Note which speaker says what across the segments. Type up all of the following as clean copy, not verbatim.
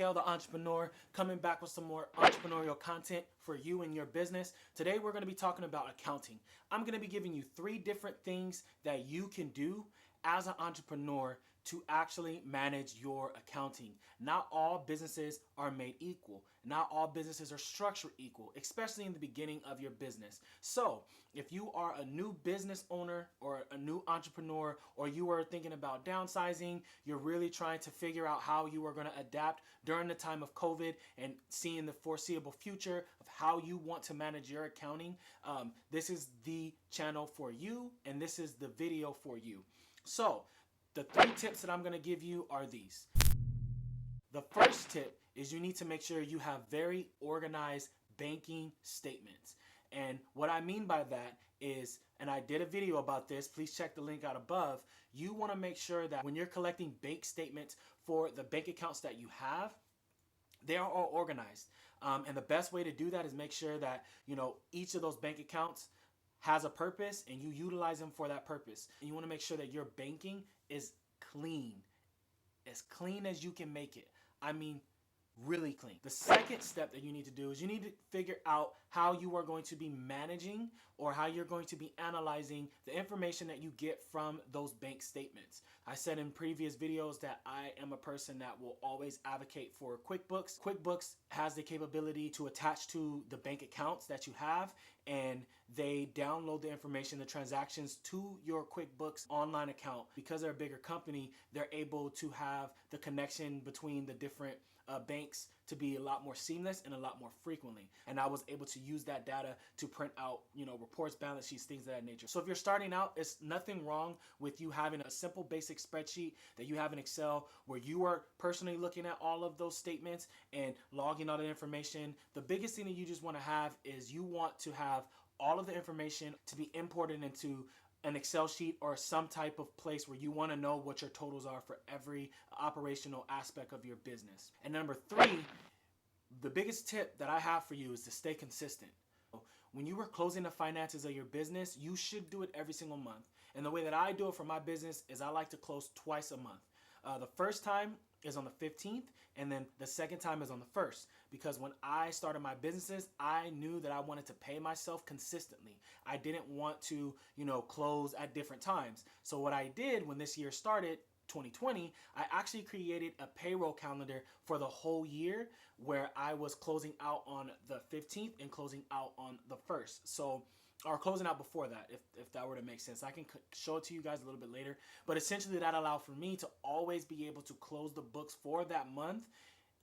Speaker 1: Kale the Entrepreneur, coming back with some more entrepreneurial content for you and your business. Today we're going to be talking about accounting. I'm going to be giving you 3 different things that you can do as an entrepreneur to actually manage your accounting. Not all businesses are made equal. Not all businesses are structured equal, especially in the beginning of your business. So, if you are a new business owner or a new entrepreneur, or you are thinking about downsizing, you're really trying to figure out how you are going to adapt during the time of COVID and seeing the foreseeable future of how you want to manage your accounting, this is the channel for you, and this is the video for you. So, the 3 tips that I'm going to give you are these. The first tip is you need to make sure you have very organized banking statements. And what I mean by that is, and I did a video about this, please check the link out above. You want to make sure that when you're collecting bank statements for the bank accounts that you have, they are all organized. And the best way to do that is make sure that, each of those bank accounts has a purpose and you utilize them for that purpose. And you want to make sure that your banking is clean, as clean as you can make it. I mean, really clean. The second step that you need to do is you need to figure out how you are going to be managing or how you're going to be analyzing the information that you get from those bank statements. I said in previous videos that I am a person that will always advocate for QuickBooks. QuickBooks has the capability to attach to the bank accounts that you have, and they download the information, the transactions to your QuickBooks online account. Because they're a bigger company, they're able to have the connection between the different banks to be a lot more seamless and a lot more frequently. And I was able to use that data to print out, reports, balance sheets, things of that nature. So if you're starting out, it's nothing wrong with you having a simple basic spreadsheet that you have in Excel where you are personally looking at all of those statements and logging all the information. The biggest thing that you just want to have is you want to have all of the information to be imported into an Excel sheet or some type of place where you want to know what your totals are for every operational aspect of your business. And number 3, the biggest tip that I have for you is to stay consistent. When you are closing the finances of your business, you should do it every single month. And the way that I do it for my business is I like to close twice a month. The first time is on the 15th, and then the second time is on the 1st. Because when I started my businesses, I knew that I wanted to pay myself consistently. I didn't want to, close at different times. So what I did when this year started, 2020, I actually created a payroll calendar for the whole year where I was closing out on the 15th and closing out on the 1st. So, or closing out before that, if that were to make sense. I can show it to you guys a little bit later. But essentially that allowed for me to always be able to close the books for that month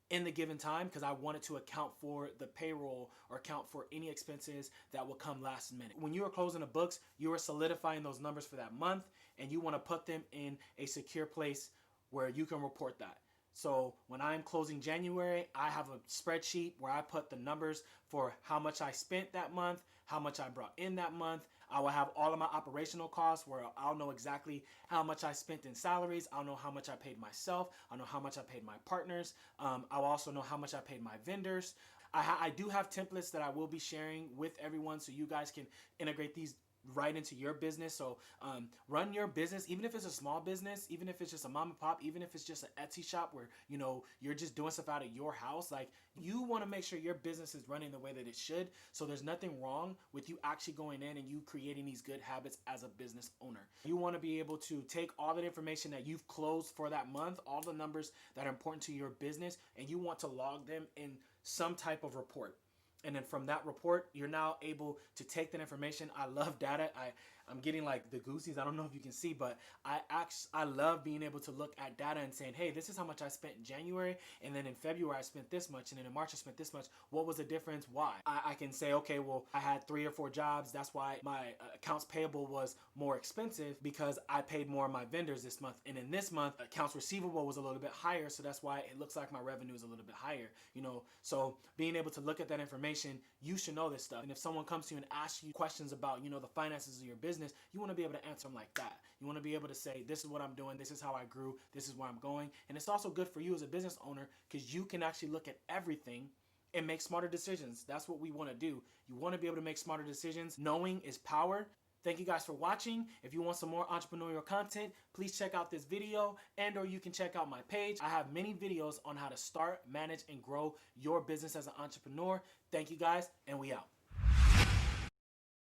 Speaker 1: in the given time, because I wanted to account for the payroll or account for any expenses that will come last minute. When you are closing the books, you are solidifying those numbers for that month, and you want to put them in a secure place where you can report that. So when I'm closing January, I have a spreadsheet where I put the numbers for how much I spent that month, how much I brought in that month. I will have all of my operational costs where I'll know exactly how much I spent in salaries. I'll know how much I paid myself. I'll know how much I paid my partners. I'll also know how much I paid my vendors. I do have templates that I will be sharing with everyone so you guys can integrate these right into your business. So run your business, even if it's a small business, even if it's just a mom and pop, even if it's just an Etsy shop where you're just doing stuff out of your house. Like, you want to make sure your business is running the way that it should. So there's nothing wrong with you actually going in and you creating these good habits as a business owner. You want to be able to take all that information that you've closed for that month, all the numbers that are important to your business, and you want to log them in some type of report. And then from that report, you're now able to take that information. I love data. I'm getting like the goosies. I don't know if you can see, but I love being able to look at data and saying, hey, this is how much I spent in January, and then in February I spent this much, and then in March I spent this much. What was the difference? Why? I can say, okay, well, I had 3 or 4 jobs. That's why my accounts payable was more expensive, because I paid more of my vendors this month. And in this month, accounts receivable was a little bit higher, so that's why it looks like my revenue is a little bit higher. So being able to look at that information, you should know this stuff. And if someone comes to you and asks you questions about, the finances of your business, you want to be able to answer them like that. You want to be able to say, this is what I'm doing, this is how I grew, this is where I'm going. And it's also good for you as a business owner, because you can actually look at everything and make smarter decisions. That's what we want to do. You want to be able to make smarter decisions. Knowing is power. Thank you guys for watching. If you want some more entrepreneurial content, please check out this video or you can check out my page. I have many videos on how to start, manage, and grow your business as an entrepreneur. Thank you guys, and we out.